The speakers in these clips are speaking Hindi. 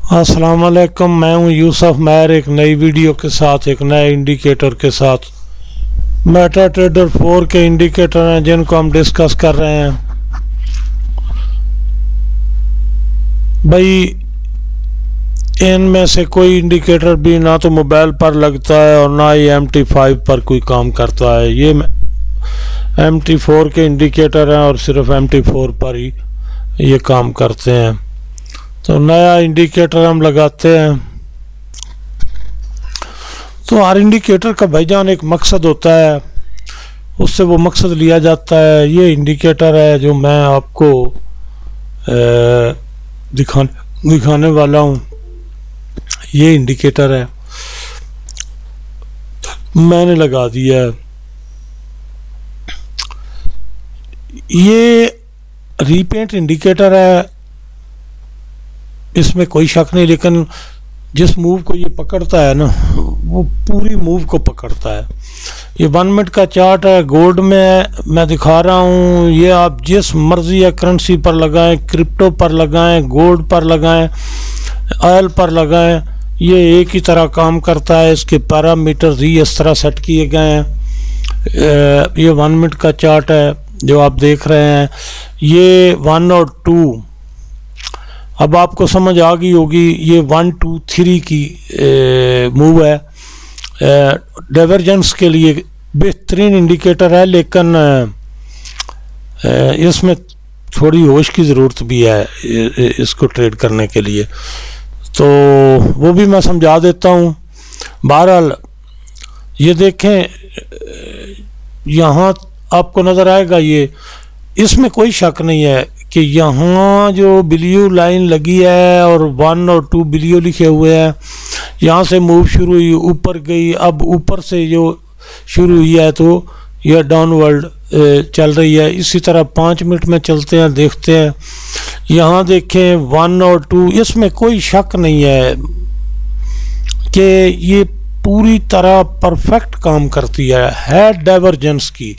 अस्सलाम वालेकुम, मैं हूं यूसुफ मैर एक नई वीडियो के साथ, एक नए इंडिकेटर के साथ। मेटा ट्रेडर 4 के इंडिकेटर हैं जिनको हम डिस्कस कर रहे हैं। भाई इनमें से कोई इंडिकेटर भी ना तो मोबाइल पर लगता है और ना ही MT5 पर कोई काम करता है। ये MT4 के इंडिकेटर हैं और सिर्फ MT4 पर ही ये काम करते हैं। तो नया इंडिकेटर हम लगाते हैं तो हर इंडिकेटर का भाईजान एक मकसद होता है, उससे वो मकसद लिया जाता है। ये इंडिकेटर है जो मैं आपको दिखाने वाला हूँ। ये इंडिकेटर है, मैंने लगा दिया है। ये रीपेंट इंडिकेटर है, इसमें कोई शक नहीं, लेकिन जिस मूव को ये पकड़ता है ना वो पूरी मूव को पकड़ता है। ये 1 मिनट का चार्ट है, गोल्ड में है, मैं दिखा रहा हूँ। ये आप जिस मर्जी या करेंसी पर लगाएं, क्रिप्टो पर लगाएं, गोल्ड पर लगाएं, ऑयल पर लगाएं, ये एक ही तरह काम करता है। इसके पैरामीटर ही इस तरह सेट किए गए हैं। ये 1 मिनट का चार्ट है जो आप देख रहे हैं। ये 1 और 2 अब आपको समझ आ गई होगी। ये 1 2 3 की मूव है। डाइवर्जेंस के लिए बेहतरीन इंडिकेटर है, लेकिन इसमें थोड़ी होश की ज़रूरत भी है इसको ट्रेड करने के लिए, तो वो भी मैं समझा देता हूँ। बहरहाल ये देखें, यहाँ आपको नज़र आएगा, ये इसमें कोई शक नहीं है कि यहाँ जो ब्लू लाइन लगी है और 1 और 2 ब्लू लिखे हुए हैं, यहाँ से मूव शुरू हुई, ऊपर गई, अब ऊपर से जो शुरू हुई है तो यह डाउनवर्ड चल रही है। इसी तरह 5 मिनट में चलते हैं, देखते हैं। यहाँ देखें 1 और 2, इसमें कोई शक नहीं है कि ये पूरी तरह परफेक्ट काम करती है डाइवर्जेंस की।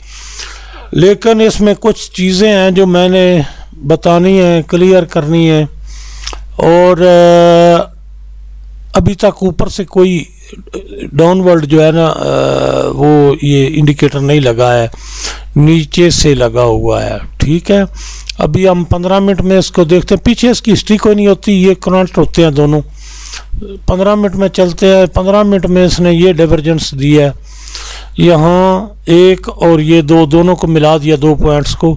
लेकिन इसमें कुछ चीज़ें हैं जो मैंने बतानी है, क्लियर करनी है। और अभी तक ऊपर से कोई डाउनवर्ड जो है ना वो ये इंडिकेटर नहीं लगा है, नीचे से लगा हुआ है। ठीक है, अभी हम 15 मिनट में इसको देखते हैं। पीछे इसकी हिस्ट्री कोई नहीं होती, ये कनेक्ट होते हैं दोनों। 15 मिनट में चलते हैं। 15 मिनट में इसने ये डाइवर्जेंस दी है, यहाँ 1 और ये 2 दोनों को मिला दिया, 2 पॉइंट्स को,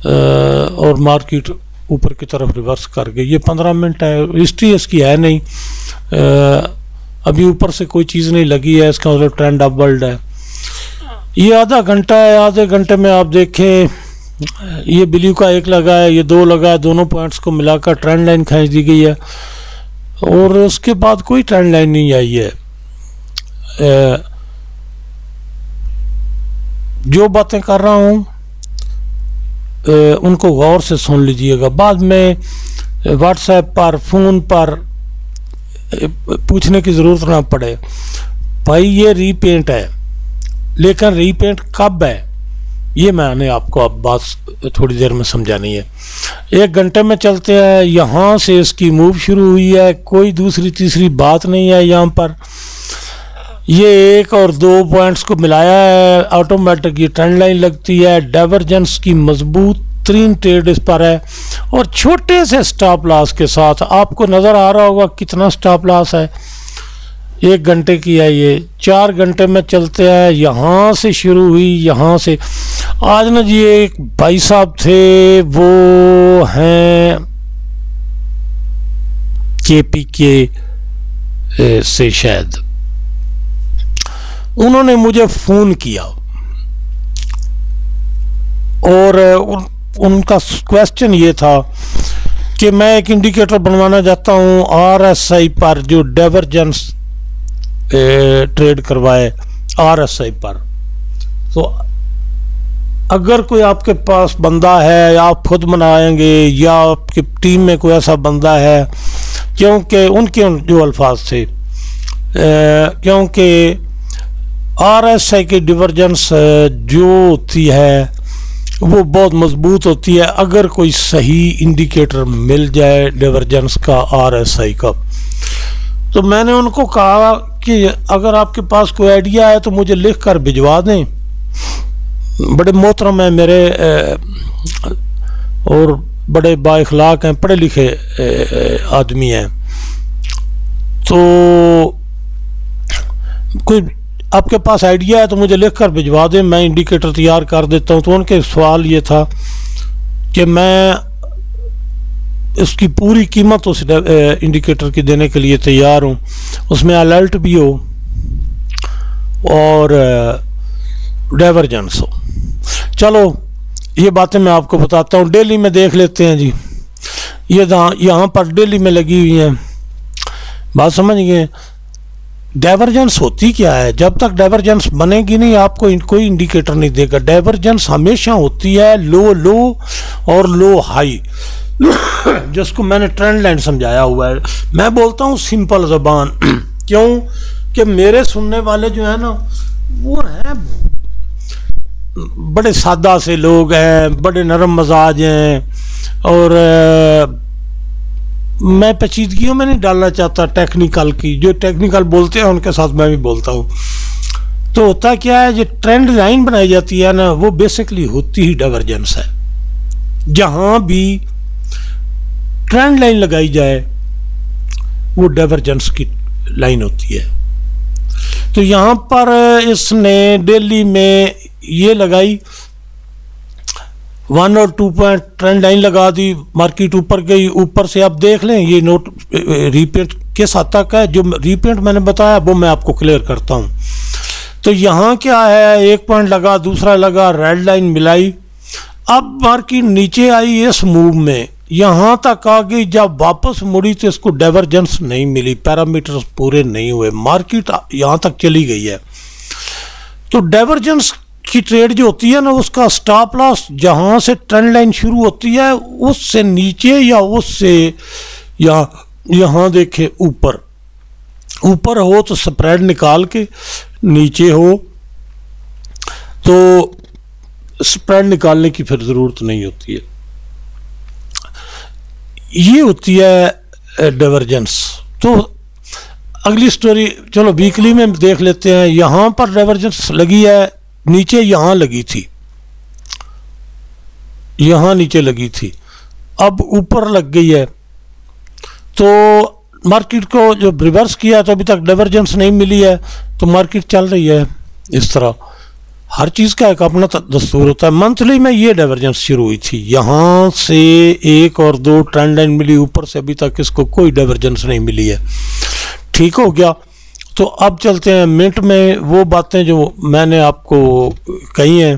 और मार्केट ऊपर की तरफ रिवर्स कर गई। ये 15 मिनट है, हिस्ट्री इसकी है नहीं, अभी ऊपर से कोई चीज़ नहीं लगी है, इसका मतलब ट्रेंड अपवर्ड है। ये आधा घंटा है, आधे घंटे में आप देखें ये ब्लू का 1 लगा है, ये 2 लगा है, दोनों पॉइंट्स को मिलाकर ट्रेंड लाइन खींच दी गई है और उसके बाद कोई ट्रेंड लाइन नहीं आई है। जो बातें कर रहा हूँ उनको गौर से सुन लीजिएगा, बाद में व्हाट्सएप पर, फ़ोन पर पूछने की ज़रूरत ना पड़े। भाई ये रीपेंट है, लेकिन रीपेंट कब है ये मैंने आपको अब बात थोड़ी देर में समझानी है। 1 घंटे में चलते हैं, यहाँ से इसकी मूव शुरू हुई है, कोई दूसरी तीसरी बात नहीं है। यहाँ पर ये 1 और 2 पॉइंट्स को मिलाया है, ऑटोमेटिक ये ट्रेंड लाइन लगती है। डाइवर्जेंस की मजबूत तरीन ट्रेड इस पर है और छोटे से स्टॉप लॉस के साथ। आपको नज़र आ रहा होगा कितना स्टॉप लॉस है। 1 घंटे की है ये। 4 घंटे में चलते हैं, यहाँ से शुरू हुई, यहाँ से। आज ना जी एक भाई साहब थे, वो हैं KPK से शायद, उन्होंने मुझे फ़ोन किया और उनका क्वेश्चन ये था कि मैं एक इंडिकेटर बनवाना चाहता हूँ RSI पर, जो डाइवर्जेंस ट्रेड करवाए RSI पर। तो अगर कोई आपके पास बंदा है, या आप खुद बनाएंगे या आपकी टीम में कोई ऐसा बंदा है, क्योंकि उनके जो अल्फाज थे, क्योंकि RSI की डिवर्जेंस जो होती है वो बहुत मजबूत होती है अगर कोई सही इंडिकेटर मिल जाए डाइवर्जेंस का, RSI का। तो मैंने उनको कहा कि अगर आपके पास कोई आइडिया है तो मुझे लिख कर भिजवा दें। बड़े मोहतरम हैं मेरे और बड़े बाइखलाक हैं, पढ़े लिखे आदमी हैं। तो कोई आपके पास आइडिया है तो मुझे लिख कर भिजवा दें, मैं इंडिकेटर तैयार कर देता हूँ। तो उनके सवाल ये था कि मैं इसकी पूरी कीमत उस इंडिकेटर की देने के लिए तैयार हूँ, उसमें अलर्ट भी हो और डाइवर्जेंस हो। चलो ये बातें मैं आपको बताता हूँ। दिल्ली में देख लेते हैं जी, ये यहाँ पर दिल्ली में लगी हुई है, बात समझ गए। डाइवर्जेंस होती क्या है? जब तक डाइवर्जेंस बनेगी नहीं आपको कोई इंडिकेटर नहीं देगा। डाइवर्जेंस हमेशा होती है लो लो और लो हाई, जिसको मैंने ट्रेंड लाइन समझाया हुआ है। मैं बोलता हूँ सिंपल ज़बान, क्यों कि मेरे सुनने वाले जो है ना वो हैं बड़े सादा से लोग हैं, बड़े नरम मजाज हैं और मैं पेचीदगियों में नहीं डालना चाहता टेक्निकल की। जो टेक्निकल बोलते हैं उनके साथ मैं भी बोलता हूँ। तो होता क्या है, जो ट्रेंड लाइन बनाई जाती है ना वो बेसिकली होती ही डाइवर्जेंस है। जहाँ भी ट्रेंड लाइन लगाई जाए वो डाइवर्जेंस की लाइन होती है। तो यहाँ पर इसने दिल्ली में ये लगाई 1 और 2 पॉइंट ट्रेंड लाइन लगा दी, मार्केट ऊपर गई। ऊपर से आप देख लें ये नोट रीपेंट किस हद तक है, जो रीपेंट मैंने बताया वो मैं आपको क्लियर करता हूँ। तो यहाँ क्या है, 1 पॉइंट लगा, दूसरा लगा, रेड लाइन मिलाई। अब मार्केट नीचे आई इस मूव में, यहाँ तक आ गई। जब वापस मुड़ी तो इसको डाइवर्जेंस नहीं मिली, पैरामीटर्स पूरे नहीं हुए, मार्केट यहाँ तक चली गई है। तो डाइवर्जेंस की ट्रेड जो होती है ना उसका स्टॉप लॉस जहाँ से ट्रेंड लाइन शुरू होती है उससे नीचे या उससे यहाँ देखे ऊपर, ऊपर हो तो स्प्रेड निकाल के, नीचे हो तो स्प्रेड निकालने की फिर ज़रूरत नहीं होती है। ये होती है डाइवर्जेंस। तो अगली स्टोरी चलो वीकली में देख लेते हैं। यहाँ पर डाइवर्जेंस लगी है, नीचे यहाँ लगी थी, यहाँ नीचे लगी थी, अब ऊपर लग गई है। तो मार्केट को जो रिवर्स किया तो अभी तक डाइवर्जेंस नहीं मिली है, तो मार्केट चल रही है इस तरह। हर चीज़ का एक अपना दस्तूर होता है। मंथली में ये डाइवर्जेंस शुरू हुई थी, यहाँ से 1 और 2 ट्रेंड लाइन मिली, ऊपर से अभी तक इसको कोई डाइवर्जेंस नहीं मिली है। ठीक हो गया। तो अब चलते हैं मिनट में। वो बातें जो मैंने आपको कही हैं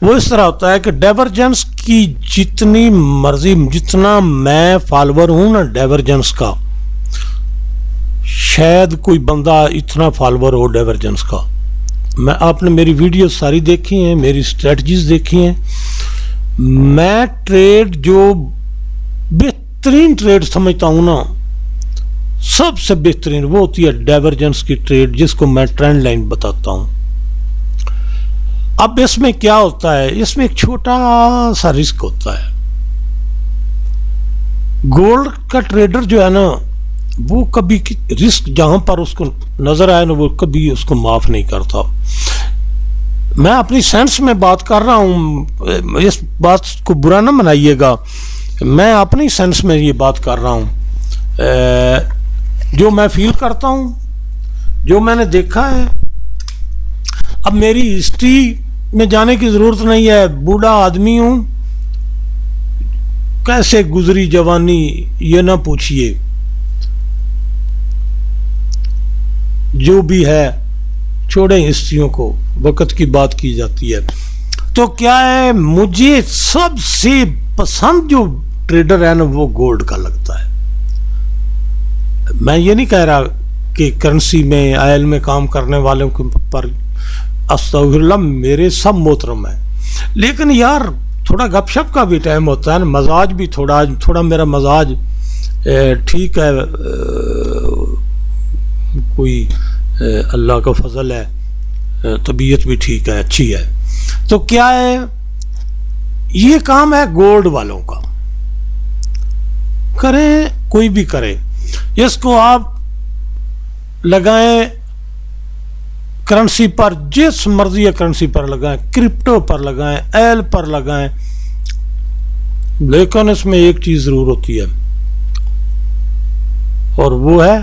वो इस तरह होता है कि डाइवर्जेंस की जितनी मर्जी, जितना मैं फॉलोअर हूँ ना डाइवर्जेंस का, शायद कोई बंदा इतना फॉलोअर हो डाइवर्जेंस का। आपने मेरी वीडियो सारी देखी हैं, मेरी स्ट्रेटजीज देखी हैं। मैं ट्रेड जो बेहतरीन ट्रेड समझता हूँ ना, सबसे बेहतरीन वो होती है डाइवर्जेंस की ट्रेड, जिसको मैं ट्रेंड लाइन बताता हूं। अब इसमें क्या होता है, इसमें एक छोटा सा रिस्क होता है। गोल्ड का ट्रेडर जो है ना वो कभी रिस्क जहां पर उसको नजर आए ना वो कभी उसको माफ नहीं करता। मैं अपनी सेंस में बात कर रहा हूं, इस बात को बुरा ना मनाइएगा, मैं अपनी सेंस में ये बात कर रहा हूं, जो मैं फील करता हूं, जो मैंने देखा है। अब मेरी हिस्ट्री में जाने की जरूरत नहीं है, बूढ़ा आदमी हूं, कैसे गुजरी जवानी ये ना पूछिए, जो भी है छोड़े हिस्ट्रियों को, वक्त की बात की जाती है। तो क्या है, मुझे सबसे पसंद जो ट्रेडर है ना वो गोल्ड का लगता है। मैं ये नहीं कह रहा कि करेंसी में, ऑयल में काम करने वालों के पर अस्तगफिरुल्लाह मेरे सब मोहतरम है, लेकिन यार थोड़ा गपशप का भी टाइम होता है ना, मजाज भी थोड़ा मेरा मजाज ठीक है, कोई अल्लाह का फजल है, तबीयत भी ठीक है, अच्छी है। तो क्या है, ये काम है गोल्ड वालों का, करें कोई भी करे। इसको आप लगाएं करेंसी पर, जिस मर्जी करेंसी पर लगाएं, क्रिप्टो पर लगाएं, एल पर लगाएं, लेकिन इसमें एक चीज जरूर होती है और वो है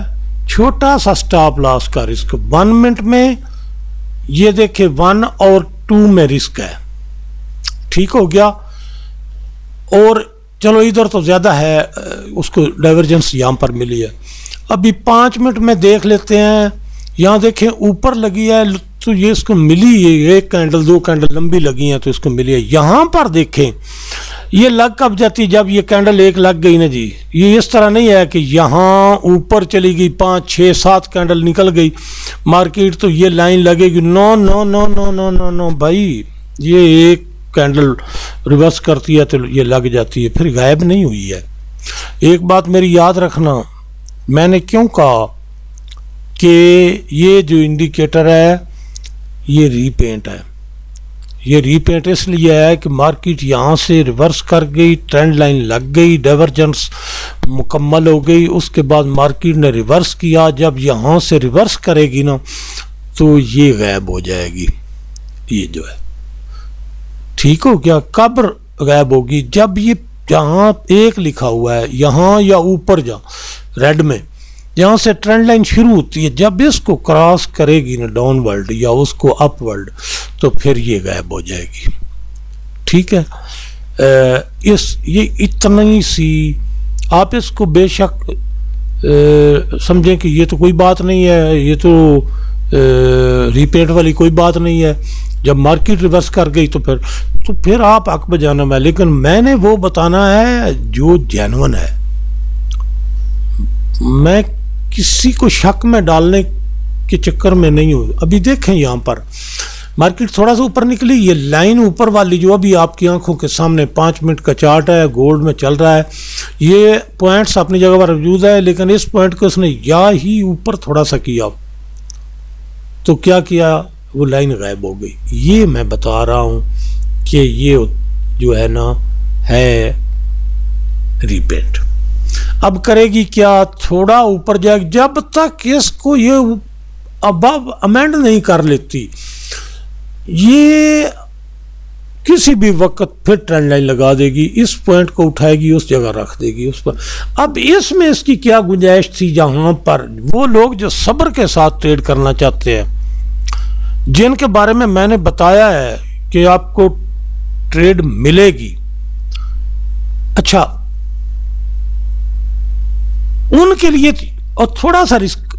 छोटा सा स्टॉप लॉस का रिस्क। 1 मिनट में ये देखे 1 और 2 में रिस्क है, ठीक हो गया। और चलो इधर तो ज्यादा है, उसको डाइवर्जेंस यहां पर मिली है। अभी 5 मिनट में देख लेते हैं। यहां देखें ऊपर लगी है तो ये इसको मिली है, 1 कैंडल 2 कैंडल लंबी लगी है तो इसको मिली है। यहां पर देखें ये लग कब जाती है, जब ये कैंडल एक लग गई ना जी। ये इस तरह नहीं है कि यहां ऊपर चली गई 5 6 7 कैंडल निकल गई मार्केट तो ये लाइन लगेगी। No no no no no no no भाई, ये एक कैंडल रिवर्स करती है तो ये लग जाती है, फिर गायब नहीं हुई है। एक बात मेरी याद रखना, मैंने क्यों कहा कि ये जो इंडिकेटर है ये रीपेंट है। ये रीपेंट इसलिए है कि मार्केट यहाँ से रिवर्स कर गई, ट्रेंड लाइन लग गई, डाइवर्जेंस मुकम्मल हो गई, उसके बाद मार्केट ने रिवर्स किया। जब यहाँ से रिवर्स करेगी ना तो ये गायब हो जाएगी, ये जो है, ठीक हो गया। कब गायब होगी, जब ये जहाँ एक लिखा हुआ है यहाँ या ऊपर जा रेड में, जहाँ से ट्रेंड लाइन शुरू होती है, जब इसको क्रॉस करेगी ना डाउनवर्ड या उसको अपवर्ड तो फिर ये गायब हो जाएगी, ठीक है। ये इतनी सी आप इसको बेशक समझें कि ये तो कोई बात नहीं है, ये तो रीपेंट वाली कोई बात नहीं है। जब मार्केट रिवर्स कर गई तो फिर आप हक बजाना में, लेकिन मैंने वो बताना है जो जेन्युइन है। मैं किसी को शक में डालने के चक्कर में नहीं हूं। अभी देखें यहाँ पर मार्केट थोड़ा सा ऊपर निकली, ये लाइन ऊपर वाली जो अभी आपकी आंखों के सामने 5 मिनट का चार्ट है, गोल्ड में चल रहा है, ये पॉइंट्स अपनी जगह पर मौजूद है, लेकिन इस पॉइंट को उसने या ही ऊपर थोड़ा सा किया तो क्या किया, वो लाइन गायब हो गई। ये मैं बता रहा हूं कि ये जो है ना है रीपेंट। अब करेगी क्या, थोड़ा ऊपर जाएगी, जब तक इसको ये अब अमेंड नहीं कर लेती, ये किसी भी वक्त फिर ट्रेंड लाइन लगा देगी, इस पॉइंट को उठाएगी, उस जगह रख देगी उस पर। अब इसमें इसकी क्या गुंजाइश थी, जहां पर वो लोग जो सब्र के साथ ट्रेड करना चाहते हैं, जिनके बारे में मैंने बताया है कि आपको ट्रेड मिलेगी, अच्छा उनके लिए, और थोड़ा सा रिस्क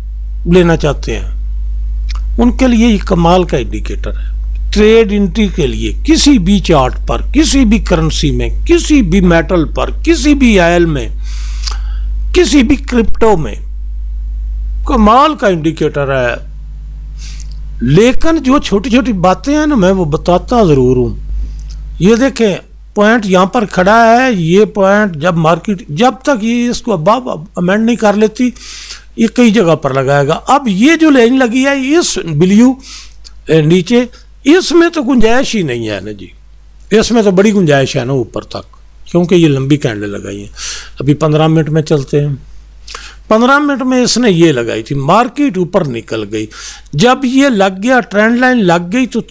लेना चाहते हैं, उनके लिए ये कमाल का इंडिकेटर है। ट्रेड एंट्री के लिए किसी भी चार्ट पर, किसी भी करेंसी में, किसी भी मेटल पर, किसी भी ऑयल में, किसी भी क्रिप्टो में कमाल का इंडिकेटर है। लेकिन जो छोटी छोटी बातें हैं ना, मैं वो बताता जरूर हूं। ये देखें पॉइंट यहां पर खड़ा है, ये पॉइंट जब मार्केट जब तक ये इसको अब अमेंड नहीं कर लेती, ये कई जगह पर लगाएगा। अब ये जो लाइन लगी है इस ब्लू नीचे, इसमें तो गुंजाइश ही नहीं है ना जी, इसमें तो बड़ी गुंजाइश है ना ऊपर तक, क्योंकि ये लंबी कैंडल लगाई है। अभी 15 मिनट में चलते हैं, 15 मिनट में इसने ये लगाई थी, मार्केट ऊपर निकल गई, जब ये लग गया, ट्रेंड लाइन लग गई, तो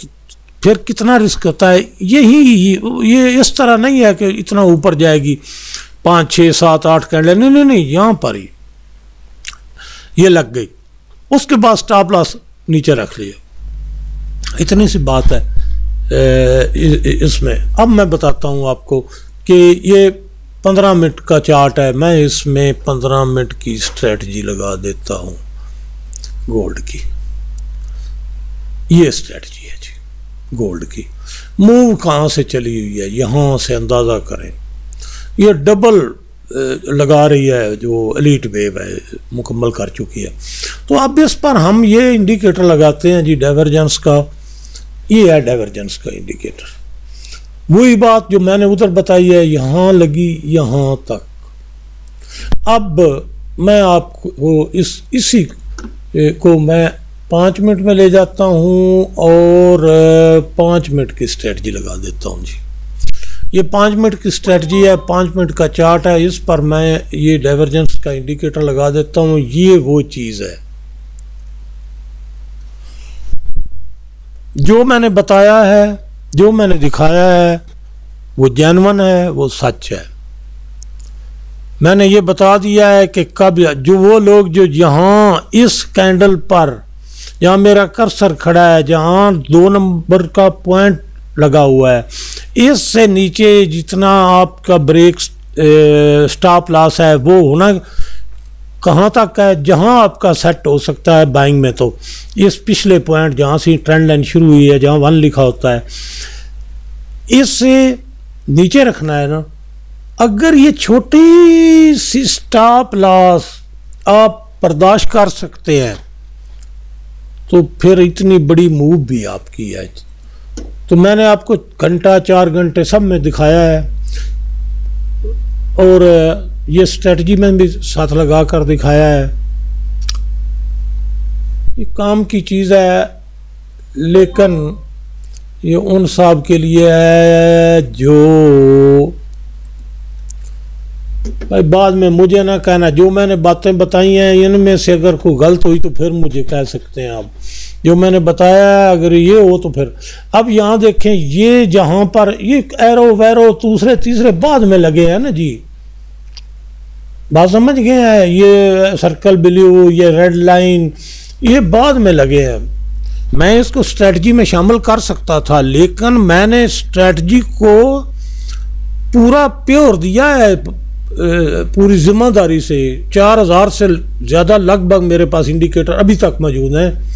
फिर कितना रिस्क होता है। ये इस तरह नहीं है कि इतना ऊपर जाएगी 5 6 7 8 कैंडल, नहीं, यहां पर ही ये लग गई, उसके बाद स्टॉप लॉस नीचे रख लिया, इतनी सी बात है इसमें। अब मैं बताता हूं आपको कि ये 15 मिनट का चार्ट है, मैं इसमें 15 मिनट की स्ट्रेटजी लगा देता हूं गोल्ड की। ये स्ट्रेटजी है जी गोल्ड की। मूव कहां से चली हुई है, यहां से अंदाजा करें, ये डबल लगा रही है, जो एलीट वेव है मुकम्मल कर चुकी है। तो अब इस पर हम ये इंडिकेटर लगाते हैं जी डाइवर्जेंस का, ये है डाइवर्जेंस का इंडिकेटर। वही बात जो मैंने उधर बताई है, यहां लगी यहां तक। अब मैं आपको इसी को मैं 5 मिनट में ले जाता हूं और 5 मिनट की स्ट्रेटजी लगा देता हूं जी। ये 5 मिनट की स्ट्रेटजी है, 5 मिनट का चार्ट है। इस पर मैं ये डाइवर्जेंस का इंडिकेटर लगा देता हूँ। ये वो चीज़ है जो मैंने बताया है, जो मैंने दिखाया है, वो जेन्युइन है, वो सच है। मैंने ये बता दिया है कि कब जो वो लोग जो यहाँ इस कैंडल पर, जहाँ मेरा कर्सर खड़ा है, जहाँ 2 नंबर का पॉइंट लगा हुआ है, इससे नीचे जितना आपका ब्रेक स्टॉप लॉस है वो होना कहाँ तक है, जहाँ आपका सेट हो सकता है बाइंग में, तो इस पिछले पॉइंट जहाँ से ट्रेंड लाइन शुरू हुई है, जहाँ 1 लिखा होता है, इससे नीचे रखना है ना। अगर ये छोटी सी स्टॉप लॉस आप बर्दाश्त कर सकते हैं तो फिर इतनी बड़ी मूव भी आपकी है। तो मैंने आपको घंटा 4 घंटे सब में दिखाया है, और ये स्ट्रेटजी में भी साथ लगा कर दिखाया है। ये काम की चीज़ है, लेकिन ये उन साहब के लिए है जो भाई बाद में मुझे ना कहना, जो मैंने बातें बताई हैं इनमें से अगर कोई गलत हुई तो फिर मुझे कह सकते हैं आप। जो मैंने बताया है अगर ये हो तो फिर। अब यहाँ देखें, ये जहाँ पर ये एरो वैरो दूसरे तीसरे बाद में लगे हैं ना जी, बात समझ गए हैं। ये सर्कल ब्लू, ये रेड लाइन, ये बाद में लगे हैं। मैं इसको स्ट्रेटजी में शामिल कर सकता था, लेकिन मैंने स्ट्रेटजी को पूरा प्योर दिया है, पूरी जिम्मेदारी से। 4000 से ज़्यादा लगभग मेरे पास इंडिकेटर अभी तक मौजूद हैं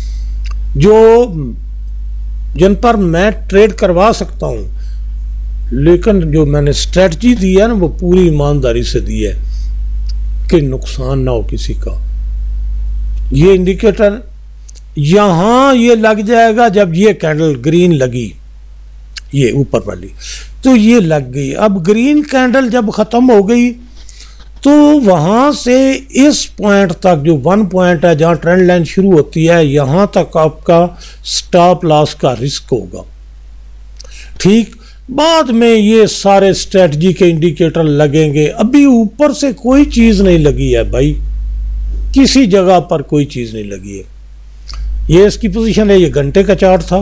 जो जिन पर मैं ट्रेड करवा सकता हूँ, लेकिन जो मैंने स्ट्रेटजी दी है ना वो पूरी ईमानदारी से दी है कि नुकसान ना हो किसी का। ये इंडिकेटर यहाँ ये लग जाएगा जब ये कैंडल ग्रीन लगी, ये ऊपर वाली, तो ये लग गई। अब ग्रीन कैंडल जब ख़त्म हो गई तो वहाँ से इस पॉइंट तक जो 1 पॉइंट है जहाँ ट्रेंड लाइन शुरू होती है, यहाँ तक आपका स्टॉप लॉस का रिस्क होगा। ठीक, बाद में ये सारे स्ट्रेटजी के इंडिकेटर लगेंगे। अभी ऊपर से कोई चीज़ नहीं लगी है भाई, किसी जगह पर कोई चीज़ नहीं लगी है। ये इसकी पोजीशन है, ये घंटे का चार्ट था।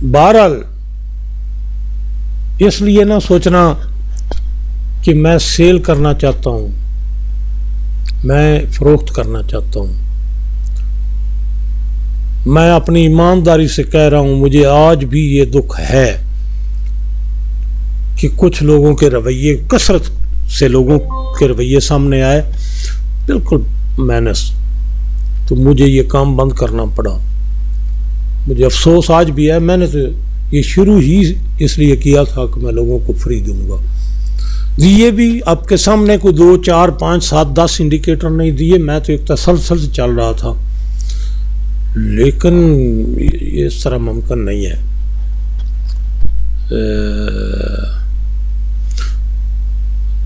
बहरहाल इसलिए ना सोचना कि मैं सेल करना चाहता हूँ, मैं फरोख्त करना चाहता हूँ। मैं अपनी ईमानदारी से कह रहा हूँ, मुझे आज भी ये दुख है कि कुछ लोगों के रवैये, कसरत से लोगों के रवैये सामने आए, बिल्कुल माइनस, तो मुझे ये काम बंद करना पड़ा। मुझे अफसोस आज भी है, मैंने तो ये शुरू ही इसलिए किया था कि मैं लोगों को फ्री दूंगा। दिए भी आपके सामने कोई 2, 4, 5, 7, 10 इंडिकेटर नहीं दिए, मैं तो एक तसलसल से चल रहा था, लेकिन ये इस तरह मुमकिन नहीं है।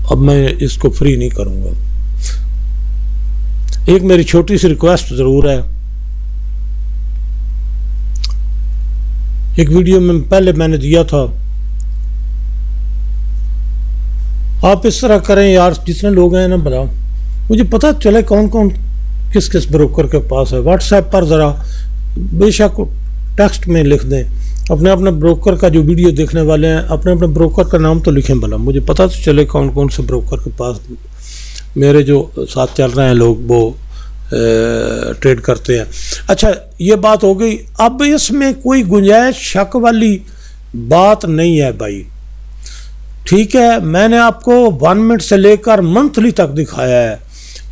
अब मैं इसको फ्री नहीं करूंगा। एक मेरी छोटी सी रिक्वेस्ट जरूर है, एक वीडियो में पहले मैंने दिया था, आप इस तरह करें यार, जितने लोग हैं ना बताओ, मुझे पता चले कौन कौन किस किस ब्रोकर के पास है। व्हाट्सएप पर ज़रा बेशक टेक्स्ट में लिख दें, अपने अपने ब्रोकर का, जो वीडियो देखने वाले हैं अपने अपने ब्रोकर का नाम तो लिखें भला, मुझे पता तो चले कौन कौन से ब्रोकर के पास मेरे जो साथ चल रहे हैं लोग वो ट्रेड करते हैं। अच्छा, ये बात हो गई। अब इसमें कोई गुंजाइश शक वाली बात नहीं है भाई, ठीक है। मैंने आपको 1 मिनट से लेकर मंथली तक दिखाया है।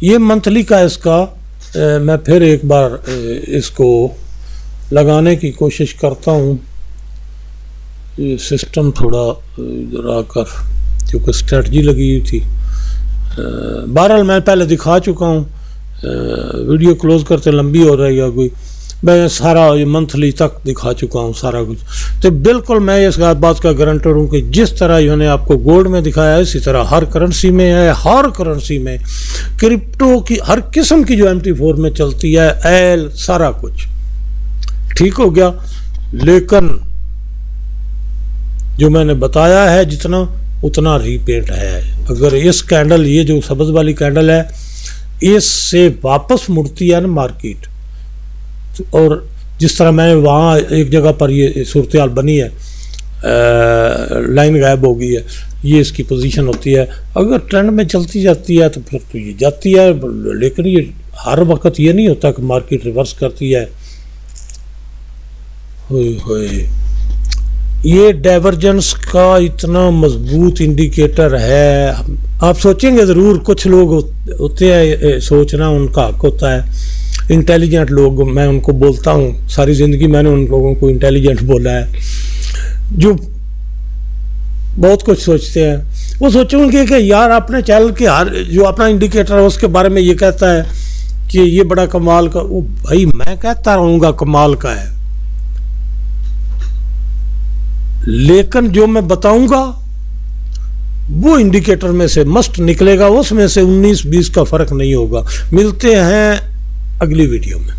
ये मंथली का इसका मैं फिर एक बार इसको लगाने की कोशिश करता हूँ। ये सिस्टम थोड़ा इधर आकर, क्योंकि स्ट्रेटजी लगी हुई थी। बहरहाल मैं पहले दिखा चुका हूँ, वीडियो क्लोज करते लंबी हो रही है कोई, मैं सारा ये मंथली तक दिखा चुका हूँ सारा कुछ। तो बिल्कुल मैं इस बात का गारंटर हूँ कि जिस तरह इन्होंने आपको गोल्ड में दिखाया है, इसी तरह हर करेंसी में है, हर करेंसी में, क्रिप्टो की हर किस्म की जो MT4 में चलती है, एल, सारा कुछ ठीक हो गया। लेकिन जो मैंने बताया है जितना, उतना रीपेंट है। अगर इस कैंडल, ये जो सब्ज वाली कैंडल है, इससे वापस मुड़ती है ना मार्केट, और जिस तरह मैंने वहाँ एक जगह पर ये सूरत हाल बनी है, लाइन गायब हो गई है, ये इसकी पोजीशन होती है। अगर ट्रेंड में चलती जाती है तो फिर तो ये जाती है, लेकिन ये हर वक्त ये नहीं होता कि मार्केट रिवर्स करती है। होए ये डाइवर्जेंस का इतना मजबूत इंडिकेटर है। आप सोचेंगे ज़रूर, कुछ लोग होते हैं, सोचना उनका हक होता है, इंटेलिजेंट लोग, मैं उनको बोलता हूँ, सारी ज़िंदगी मैंने उन लोगों को इंटेलिजेंट बोला है, जो बहुत कुछ सोचते हैं। वो सोचेंगे कि यार अपने चैनल के हर जो अपना इंडिकेटर है उसके बारे में ये कहता है कि ये बड़ा कमाल का, वो भाई मैं कहता रहूँगा कमाल का है, लेकिन जो मैं बताऊंगा वो इंडिकेटर में से मस्ट निकलेगा, उसमें से 19-20 का फर्क नहीं होगा। मिलते हैं अगली वीडियो में।